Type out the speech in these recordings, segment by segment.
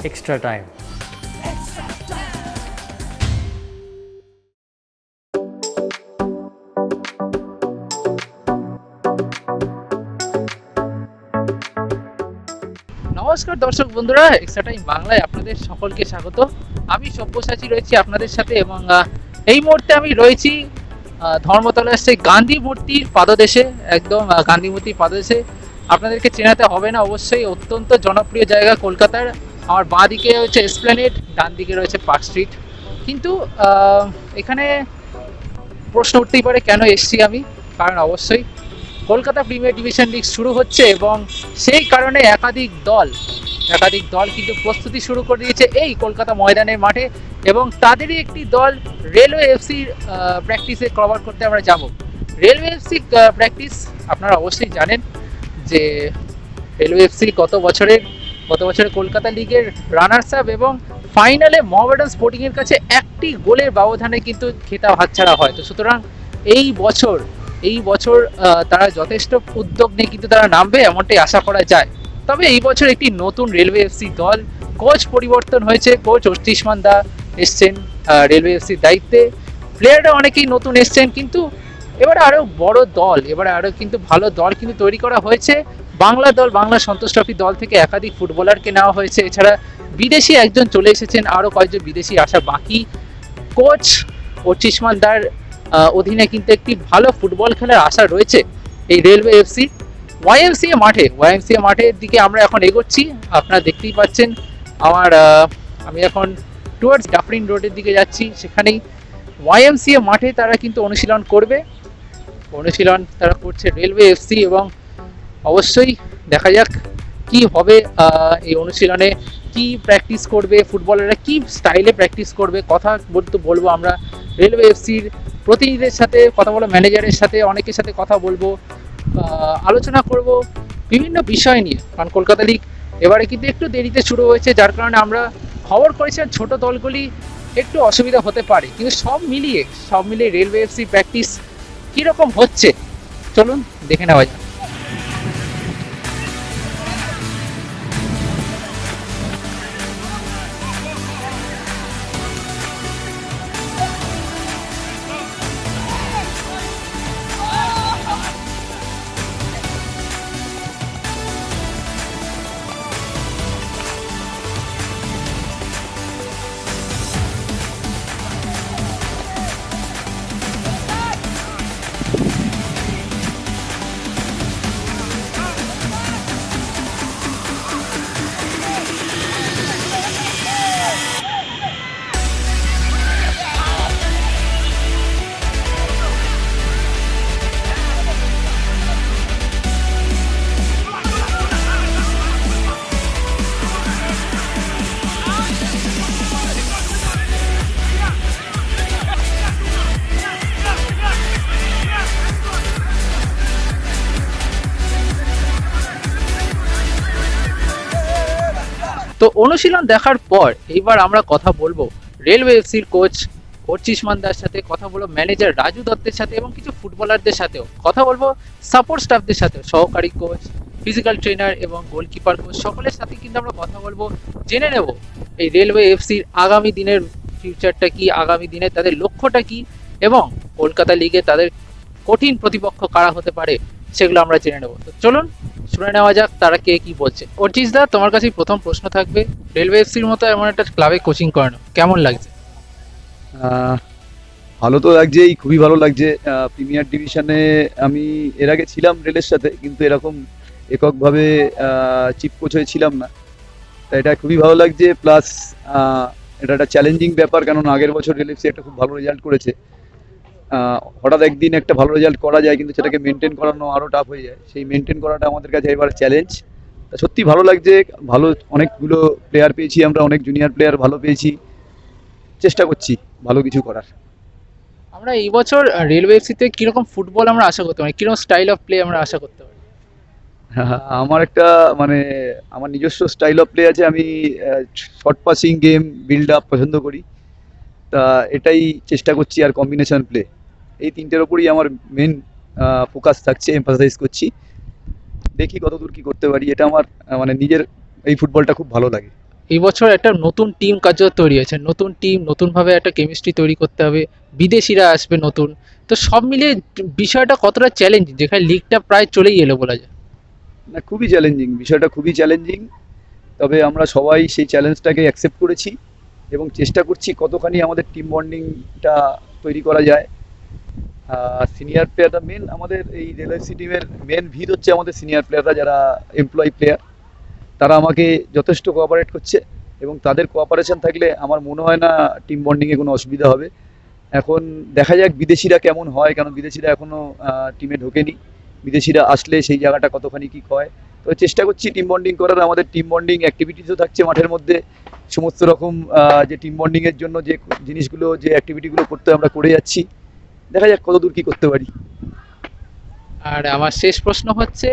Extra time. নমস্কার দর্শক বন্ধুরা, এক্সট্রা টাইম বাংলায় আপনাদের সকলকে স্বাগত। আমি সব্যসাচী রয়েছি আপনাদের সাথে এবং এই মুহূর্তে আমি রয়েছি ধর্মতলার সেই গান্ধী মূর্তির পাদদেশে, একদম গান্ধী মূর্তির পাদদেশে। আপনাদেরকে চেনাতে হবে না, অবশ্যই অত্যন্ত জনপ্রিয় জায়গা কলকাতার। আমার বাঁ দিকে রয়েছে এসপ্ল্যানেড, ডান দিকে রয়েছে পার্ক স্ট্রিট। কিন্তু এখানে প্রশ্ন উঠতেই পারে কেন এসছি আমি, কারণ অবশ্যই কলকাতা প্রিমিয়ার ডিভিশন লিগ শুরু হচ্ছে এবং সেই কারণে একাধিক দল কিন্তু প্রস্তুতি শুরু করে দিয়েছে এই কলকাতা ময়দানের মাঠে, এবং তাদেরই একটি দল রেলওয়ে এফসির প্র্যাকটিসে কভার করতে আমরা যাব। রেলওয়ে এফসি প্র্যাকটিস আপনারা অবশ্যই জানেন যে রেলওয়ে এফসি গত বছরে কলকাতা লিগের রানার্স আপ এবং ফাইনালে মোহামেডান স্পোর্টিংয়ের কাছে একটি গোলের ব্যবধানে কিন্তু খেতাব হাতছাড়া হয়। তো সুতরাং এই বছর তারা যথেষ্ট উদ্যোগ নিয়ে কিন্তু তারা নামবে, এমনটাই আশা করা যায়। তবে এই বছর একটি নতুন রেলওয়ে এফসি দল, কোচ পরিবর্তন হয়েছে। কোচ অর্চিষ্মান দা এসছেন রেলওয়ে এফসির দায়িত্বে। প্লেয়াররা অনেকেই নতুন এসছেন, কিন্তু এবারে আরো বড় দল, এবারে আরো কিন্তু ভালো দল কিন্তু তৈরি করা হয়েছে। বাংলা সন্তোষ ট্রফি দল থেকে একাধিক ফুটবলারকে নেওয়া হয়েছে। এছাড়া বিদেশি একজন চলে এসেছেন, আরো কয়েকজন বিদেশি আসা বাকি। কোচ অর্চিষ্মান দার অধীনে কিন্তু একটি ভালো ফুটবল খেলার আশা রয়েছে এই রেলওয়ে এফসি। ওয়াইএমসিএ মাঠের দিকে আমরা এখন এগোচ্ছি। আপনারা দেখতেই পাচ্ছেন আমি এখন টুয়ার্ডস ডাফরিন রোডের দিকে যাচ্ছি। সেখানেই ওয়াইএমসিএ মাঠে তারা কিন্তু অনুশীলন তারা করছে রেলওয়ে এফসি, এবং অবশ্যই দেখা যাক কি হবে এই অনুশীলনে, কি প্র্যাকটিস করবে ফুটবলাররা, কি স্টাইলে প্র্যাকটিস করবে। কথা বলবো আমরা রেলওয়ে এফসির প্রতিনিধিদের সাথে, কথা বলবো ম্যানেজারের সাথে, অনেকের সাথে কথা বলবো, আলোচনা করব বিভিন্ন বিষয় নিয়ে। কারণ কলকাতা লিগ এবারে কিন্তু একটু দেরিতে শুরু হয়েছে, যার কারণে আমরা খবর করেছিলাম ছোট দলগুলি একটু অসুবিধা হতে পারে, কিন্তু সব মিলিয়ে রেলওয়ে এফসি প্র্যাকটিস কীরকম হচ্ছে চলুন দেখে নেওয়া যাক। তো অনুশীলন দেখার পর এইবার আমরা কথা বলবো রেলওয়ে এফসির কোচ অর্চিষ্মান দার সাথে, কথা বলবো ম্যানেজার রাজু দত্তের সাথে, এবং কিছু ফুটবলারদের সাথেও কথা বলবো, সাপোর্ট স্টাফদের সাথে, সহকারী কোচ, ফিজিক্যাল ট্রেনার এবং গোলকিপার কোচ সকলের সাথে কিন্তু আমরা কথা বলবো, জেনে নেব এই রেলওয়ে এফসির আগামী দিনের ফিউচারটা কি, আগামী দিনে তাদের লক্ষ্যটা কি, এবং কলকাতা লিগে তাদের কঠিন প্রতিপক্ষ কারা হতে পারে সেগুলো আমরা জেনে নেব। তো চলুন শুনে নেওয়া যাক তারা কে কি বলছে। অর্চিস দা, তোমার কাছে প্রথম প্রশ্ন থাকবে, রেলওয়ে এফসির মতো এমন একটা ক্লাবে কোচিং করানো কেমন লাগছে? ভালো তো লাগছেই, খুবই ভালো লাগছে। প্রিমিয়ার ডিভিশনে আমি এর আগে ছিলাম রেলের সাথে, কিন্তু এরকম এককভাবে চিফ কোচ হয়ে ছিলাম না। তা এটা খুবই ভালো লাগছে, প্লাস এটা একটা চ্যালেঞ্জিং ব্যাপার, কারণ আগের বছর রেল এফসি একটা খুব ভালো রেজাল্ট করেছে। হঠাৎ একদিন একটা ভালো রেজাল্ট করা যায়, কিন্তু সেটাকে মেনটেন করানো আরও টাফ হয়ে যায়। সেই মেনটেন করাটা আমাদের কাছে এবার চ্যালেঞ্জ। সত্যি ভালো লাগছে, ভালো অনেকগুলো প্লেয়ার পেয়েছি আমরা, অনেক জুনিয়র প্লেয়ার ভালো পেয়েছি। চেষ্টা করছি ভালো কিছু করার। আমরা এই বছর রেলওয়ে এফসিতে কিরকম ফুটবল আমরা আশা করতে পারি, কিরকম স্টাইল অফ প্লে আমরা আশা করতে পারি? আমার একটা মানে আমার নিজস্ব স্টাইল অফ প্লে আছে। আমি short passing game, build up পছন্দ করি। তা এটাই চেষ্টা করছি, আর কম্বিনেশন প্লে, এই তিনটের ওপরই আমার মেন ফোকাস থাকছে, এমফাসাইজ করছি। দেখি কতদূর কি করতে পারি। এটা আমার মানে নিজের এই ফুটবলটা খুব ভালো লাগে। এই বছর একটা নতুন টিম কার্যত তৈরি হয়েছে, নতুন টিম, নতুনভাবে একটা কেমিস্ট্রি তৈরি করতে হবে, বিদেশিরা আসবে নতুন। তো সব মিলিয়ে বিষয়টা কতটা চ্যালেঞ্জিং, যেখানে লিগটা প্রায় চলেই এলো বলা যায়। না, খুবই চ্যালেঞ্জিং, বিষয়টা খুবই চ্যালেঞ্জিং। তবে আমরা সবাই সেই চ্যালেঞ্জটাকে অ্যাকসেপ্ট করেছি এবং চেষ্টা করছি কতখানি আমাদের টিম বন্ডিংটা তৈরি করা যায়। সিনিয়র প্লেয়াররা মেন, আমাদের এই রেলওয়ে টিমের মেন ভিত হচ্ছে আমাদের সিনিয়র প্লেয়াররা, যারা এমপ্লয়ি প্লেয়ার, তারা আমাকে যথেষ্ট কোঅপারেট করছে এবং তাদের কোঅপারেশন থাকলে আমার মনে হয় না টিম বন্ডিংয়ে কোনো অসুবিধা হবে। এখন দেখা যাক বিদেশিরা কেমন হয়, কারণ বিদেশিরা এখনও টিমে ঢোকেনি। বিদেশিরা আসলে সেই জায়গাটা কতখানি কী হয়, তো চেষ্টা করছি টিম বন্ডিং করার। আমাদের টিম বন্ডিং অ্যাক্টিভিটিসও থাকছে মাঠের মধ্যে, সমস্ত রকম যে টিম বন্ডিংয়ের জন্য যে জিনিসগুলো, যে অ্যাক্টিভিটিগুলো করতে আমরা করে যাচ্ছি। দেখা যাক কতদূর কী করতে পারি। আর আমার শেষ প্রশ্ন হচ্ছে,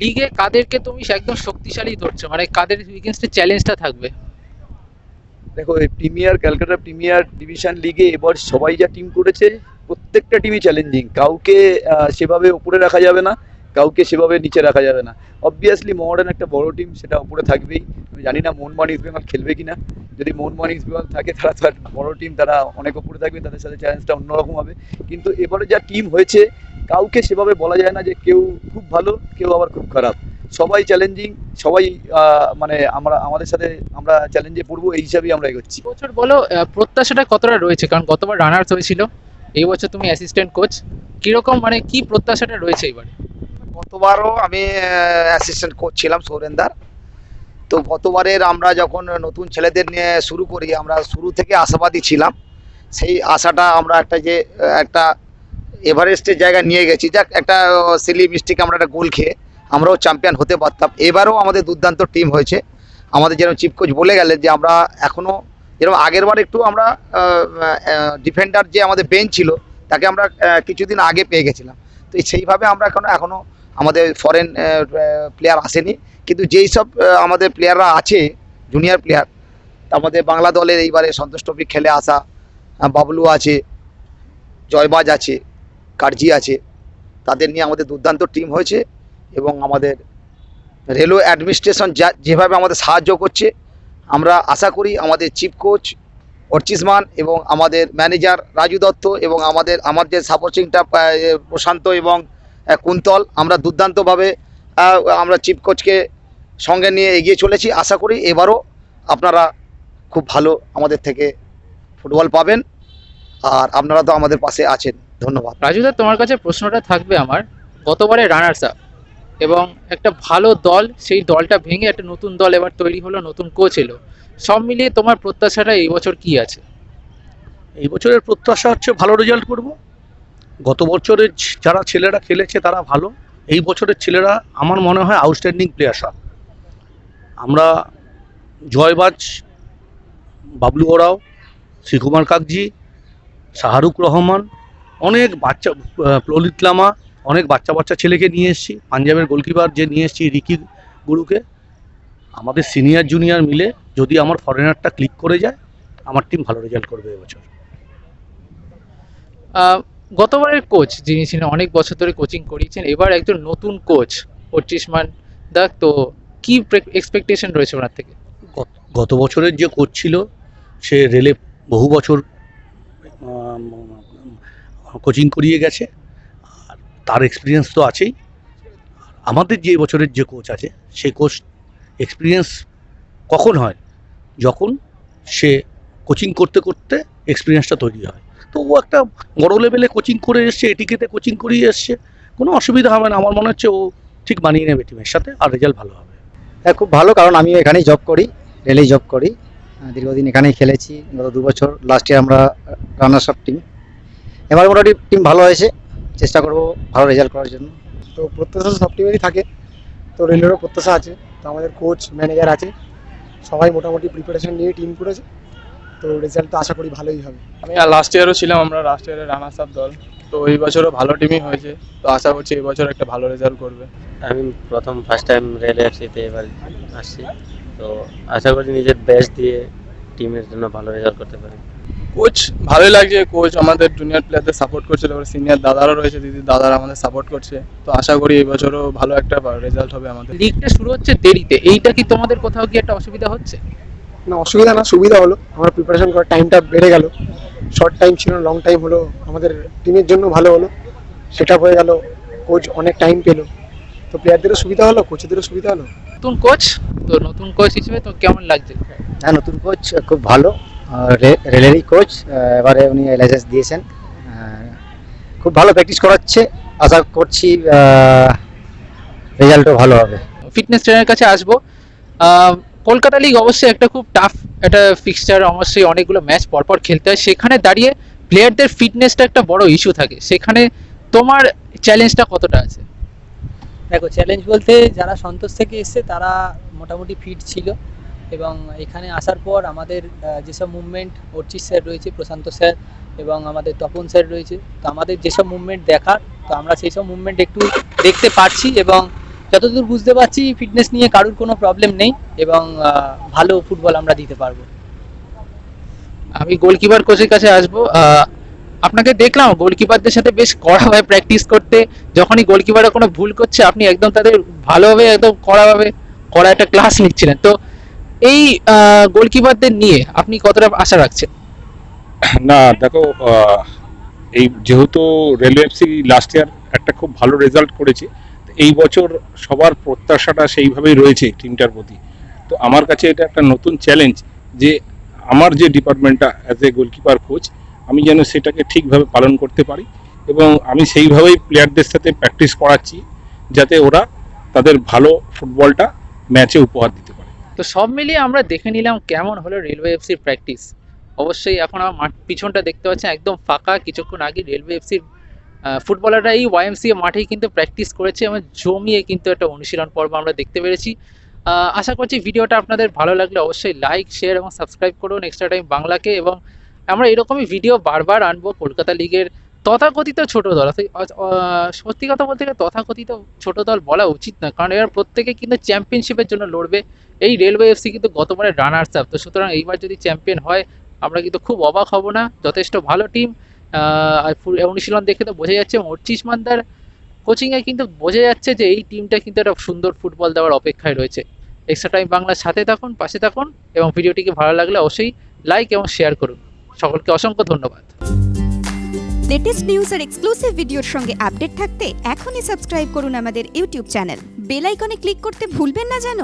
লিগে কাদেরকে তুমি একদম শক্তিশালী ধরছো, মানে কাদের এগেনস্টে চ্যালেঞ্জটা থাকবে? দেখো, এই ক্যালকাটা প্রিমিয়ার ডিভিশন লিগে এবার সবাই যা টিম করেছে, প্রত্যেকটা টিমই চ্যালেঞ্জিং। কাউকে সেভাবে উপরে রাখা যাবে না, কাউকে সেভাবে নিচে রাখা যাবে না। অবভিয়াসলি মোহামেডান একটা বড় টিম, সেটা উপরে থাকবেই। আমি জানি না মোহনবাগান ইস্ট বেঙ্গল খেলবে কিনা। যদি মোহনবাগান ইস্ট বেঙ্গল থাকে, তারা তো আর বড় টিম, তারা অনেক উপরে থাকবে, তাদের সাথে চ্যালেঞ্জটা অন্যরকম হবে। কিন্তু এবারে যা টিম হয়েছে, কাউকে সেভাবে বলা যায় না যে কেউ খুব ভালো, কেউ আবার খুব খারাপ। সবাই চ্যালেঞ্জিং, সবাই মানে আমাদের সাথে আমরা চ্যালেঞ্জে পড়বো, এই হিসাবেই আমরা এগোচ্ছি। বছর বলো, প্রত্যাশাটা কতটা রয়েছে, কারণ গতবার রানার্স হয়েছিল, এই বছর তুমি অ্যাসিস্ট্যান্ট কোচ, কিরকম মানে কি প্রত্যাশাটা রয়েছে এবারে? গতবারও আমি অ্যাসিস্ট্যান্ট কোচ ছিলাম সৌরেন্দার। তো গতবারের আমরা যখন নতুন ছেলেদের নিয়ে শুরু করি, আমরা শুরু থেকে আশাবাদী ছিলাম। সেই আশাটা আমরা একটা এভারেস্টের জায়গায় নিয়ে গেছি। যাক, একটা সিলি মিস্টেক, আমরা একটা গোল খেয়ে আমরাও চ্যাম্পিয়ন হতে পারতাম। এবারও আমাদের দুর্দান্ত টিম হয়েছে। আমাদের যেরকম চিফ কোচ বলে গেলেন যে আমরা এখনও যেরকম আগেরবার একটু আমরা ডিফেন্ডার যে আমাদের বেঞ্চ ছিল, তাকে আমরা কিছুদিন আগে পেয়ে গেছিলাম। তো সেইভাবে আমরা এখনও আমাদের ফরেন প্লেয়ার আসেনি, কিন্তু যেই সব আমাদের প্লেয়াররা আছে, জুনিয়র প্লেয়ার, আমাদের বাংলা দলের এইবারে সন্তোষ ট্রফি খেলে আসা বাবলু আছে, জয়বাজ আছে, কার্জি আছে, তাদের নিয়ে আমাদের দুর্দান্ত টিম হয়েছে। এবং আমাদের রেলওয়ে অ্যাডমিনিস্ট্রেশন যেভাবে আমাদের সাহায্য করছে, আমরা আশা করি আমাদের চিফ কোচ অর্চিসমান এবং আমাদের ম্যানেজার রাজু দত্ত এবং আমার যে সাপোর্টিংটা প্রশান্ত এবং কুন্তল, আমরা দুর্দান্তভাবে আমরা চিফ কোচকে সঙ্গে নিয়ে এগিয়ে চলেছি। আশা করি এবারও আপনারা খুব ভালো আমাদের থেকে ফুটবল পাবেন, আর আপনারা তো আমাদের পাশে আছেন। ধন্যবাদ। রাজুদা, তোমার কাছে প্রশ্নটা থাকবে আমার, গতবারে রানার্স আপ এবং একটা ভালো দল, সেই দলটা ভেঙে একটা নতুন দল এবার তৈরি হলো, নতুন কোচ এলো, সব মিলিয়ে তোমার প্রত্যাশাটা এই বছর কি আছে? এই বছরের প্রত্যাশা হচ্ছে ভালো রেজাল্ট করব। গত বছরের যারা ছেলেরা খেলেছে তারা ভালো, এই বছরের ছেলেরা আমার মনে হয় আউটস্ট্যান্ডিং প্লেয়ার সব। আমরা জয়বাজ, বাবলু ওরাও, শ্রীকুমার কাকজি, শাহরুখ রহমান, অনেক বাচ্চা, ললিত লামা, অনেক বাচ্চা ছেলেকে নিয়ে এসেছি। পাঞ্জাবের গোলকিপার যে নিয়ে এসেছি রিকি গুরুকে। আমাদের সিনিয়র জুনিয়র মিলে যদি আমার ফরেনারটা ক্লিক করে যায়, আমার টিম ভালো রেজাল্ট করবে এবছর। গতবারের কোচ যিনি ছিলেন, অনেক বছর ধরে কোচিং করিয়েছেন, এবার একজন নতুন কোচ অর্চিসমান দা, তো কি এক্সপেকটেশন রয়েছে ওনার থেকে? গত বছরের যে কোচ ছিল, সে রেলে বহু বছর কোচিং করিয়ে গেছে, আর তার এক্সপিরিয়েন্স তো আছেই। আমাদের যে বছরের যে কোচ আছে, সেই কোচ এক্সপিরিয়েন্স কখন হয়, যখন সে কোচিং করতে করতে এক্সপিরিয়েন্সটা তৈরি হয়। তো ও একটা বড় লেভেলে কোচিং করে এসছে, এটিকেতে কোচিং করিয়ে এসছে, কোনো অসুবিধা হবে না। আমার মনে হচ্ছে ও ঠিক মানিয়ে নেবে টিমের সাথে, আর রেজাল্ট ভালো হবে। হ্যাঁ, খুব ভালো, কারণ আমি এখানেই জব করি, রেলেই জব করি। দীর্ঘদিন এখানেই খেলেছি, গত 2 বছর। লাস্ট ইয়ার আমরা রানার্স আপ টিম। এবার মোটামুটি টিম ভালো হয়েছে, চেষ্টা করব ভালো রেজাল্ট করার জন্য। তো প্রত্যাশা সব টিমেরই থাকে, তো রেলেরও প্রত্যাশা আছে। তো আমাদের কোচ ম্যানেজার আছে, সবাই মোটামুটি প্রিপারেশন নিয়ে টিম করেছে, তো রেজাল্ট তো আশা করি ভালোই হবে। আমি লাস্ট ইয়ারও ছিলাম, আমরা লাস্ট ইয়ারে রানার্স আপ দল, তো এই বছরও ভালো টিমই হয়েছে। তো আশা করছি এই বছর একটা ভালো রেজাল্ট করবে। আমি ফার্স্ট টাইম রেল এফসিতে এবার আসছি, তো আশা করি নিজের বেস্ট দিয়ে টিমের জন্য ভালো রেজাল্ট করতে পারি। কোচ ভালোই লাগছে, কোচ আমাদের জুনিয়র প্লেয়ারদের সাপোর্ট করছে, তারপরে সিনিয়র দাদারা রয়েছে, দিদি দাদারা আমাদের সাপোর্ট করছে। তো আশা করি এই বছরও ভালো একটা রেজাল্ট হবে আমাদের। লিগটা শুরু হচ্ছে দেরিতে, এইটা কি তোমাদের কোথাও কি একটা অসুবিধা হচ্ছে? না অসুবিধা না, সুবিধা হলো, আমরা প্রিপারেশন করার টাইমটা বেড়ে গেল, শর্ট টাইম ছিল লং টাইম হলো, আমাদের টিমের জন্য ভালো হলো, সেটা হয়ে গেল, কোচ অনেক টাইম পেলো, তো প্লেয়ারদেরও সুবিধা হলো, কোচেদেরও সুবিধা হলো। নতুন কোচ, তো নতুন কোচ হিসেবে তো কেমন লাগছে? হ্যাঁ, নতুন কোচ খুব ভালো, রেলেরই কোচ, এবারে উনি লাইসেন্স দিয়েছেন, খুব ভালো প্র্যাকটিস করাচ্ছে, আশা করছি রেজাল্টও ভালো হবে। ফিটনেস ট্রেনারের কাছে আসবো। কলকাতা লিগ অবশ্যই একটা খুব টাফ একটা ফিক্সচার, অবশ্যই অনেকগুলো ম্যাচ পরপর খেলতে হয়, সেখানে দাঁড়িয়ে প্লেয়ারদের ফিটনেসটা একটা বড় ইস্যু থাকে, সেখানে তোমার চ্যালেঞ্জটা কতটা আছে? দেখো, চ্যালেঞ্জ বলতে যারা সন্তোষ থেকে এসছে তারা মোটামুটি ফিট ছিল, এবং এখানে আসার পর আমাদের যেসব মুভমেন্ট অর্চিত স্যার রয়েছে, প্রশান্ত স্যার এবং আমাদের তপন স্যার রয়েছে, তো আমাদের যেসব মুভমেন্ট দেখার, তো আমরা সেই সব মুভমেন্ট একটু দেখতে পারছি, এবং যতদূর বুঝতে পারছি ফিটনেস নিয়ে কারুর কোনো প্রবলেম নেই, এবং ভালো ফুটবল আমরা দিতে পারবো। আমি গোলকিপার কোচের কাছে আসবো। আপনাকে দেখলাম গোলকিপারদের সাথে বেশ কড়াভাবে প্র্যাকটিস করতে, যখনই গোলকিপাররা কোনো ভুল করছে আপনি একদম তাদের ভালোভাবে একদম কড়া একটা ক্লাস নিচ্ছিলেন। তো এই গোলকিপারদের নিয়ে আপনি কতটা আশা রাখছেন? না দেখো, এই যেহেতু রেলওয়ে এফসি লাস্ট ইয়ার একটা খুব ভালো রেজাল্ট করেছে, এই বছর সবার প্রত্যাশাটা সেইভাবেই রয়েছে টিমটার প্রতি। তো আমার কাছে এটা একটা নতুন চ্যালেঞ্জ যে আমার যে ডিপার্টমেন্টটা অ্যাজ এ গোলকিপার কোচ, আমি যেন সেটাকে ঠিকভাবে পালন করতে পারি, এবং আমি সেইভাবেই প্লেয়ারদের সাথে প্র্যাকটিস করাচ্ছি যাতে ওরা তাদের ভালো ফুটবলটা ম্যাচে উপহার দিতে পারে। তো সব মিলিয়ে আমরা দেখে নিলাম কেমন হলো রেলওয়ে এফসির প্র্যাকটিস। অবশ্যই এখন আমার মাঠ পিছনটা দেখতে পাচ্ছেন একদম ফাঁকা, কিছুক্ষণ আগে রেলওয়ে এফসির ফুটবলাররা এই ওয়াইএমসিএ মাঠেই কিন্তু প্র্যাকটিস করেছে এবং জমিয়ে কিন্তু একটা অনুশীলন পর্ব আমরা দেখতে পেরেছি। আশা করছি ভিডিওটা আপনাদের ভালো লাগলে অবশ্যই লাইক, শেয়ার এবং সাবস্ক্রাইব করুন এক্সট্রা টাইম বাংলাকে, এবং আমরা এরকমই ভিডিও বারবার আনবো কলকাতা লিগের তথাকথিত ছোট দল। সত্যি কথা বলতে গেলে তথাকথিত ছোট দল বলা উচিত না, কারণ এরা প্রত্যেকে কিন্তু চ্যাম্পিয়নশিপের জন্য লড়বে। এই রেলওয়ে এফসি কিন্তু গতবারের রানার্স আপ, তো সুতরাং এইবার যদি চ্যাম্পিয়ন হয় আমরা কিন্তু খুব অবাক হব না। যথেষ্ট ভালো টিম, অনুশীলন দেখে তো বোঝা যাচ্ছে, অর্চিস মান্দার কোচিংয়ে কিন্তু বোঝা যাচ্ছে যে এই টিমটা কিন্তু একটা সুন্দর ফুটবল দেওয়ার অপেক্ষায় রয়েছে। এক্সট্রা টাইম বাংলার সাথে থাকুন, পাশে থাকুন, এবং ভিডিওটিকে ভালো লাগলে অবশ্যই লাইক এবং শেয়ার করুন। সকলকে অসংখ্য ধন্যবাদ। লেটেস্ট নিউজ আর এক্সক্লুসিভ ভিডিওর সঙ্গে আপডেট থাকতে এখনই সাবস্ক্রাইব করুন আমাদের ইউটিউব চ্যানেল। বেল আইকনে ক্লিক করতে ভুলবেন না যেন।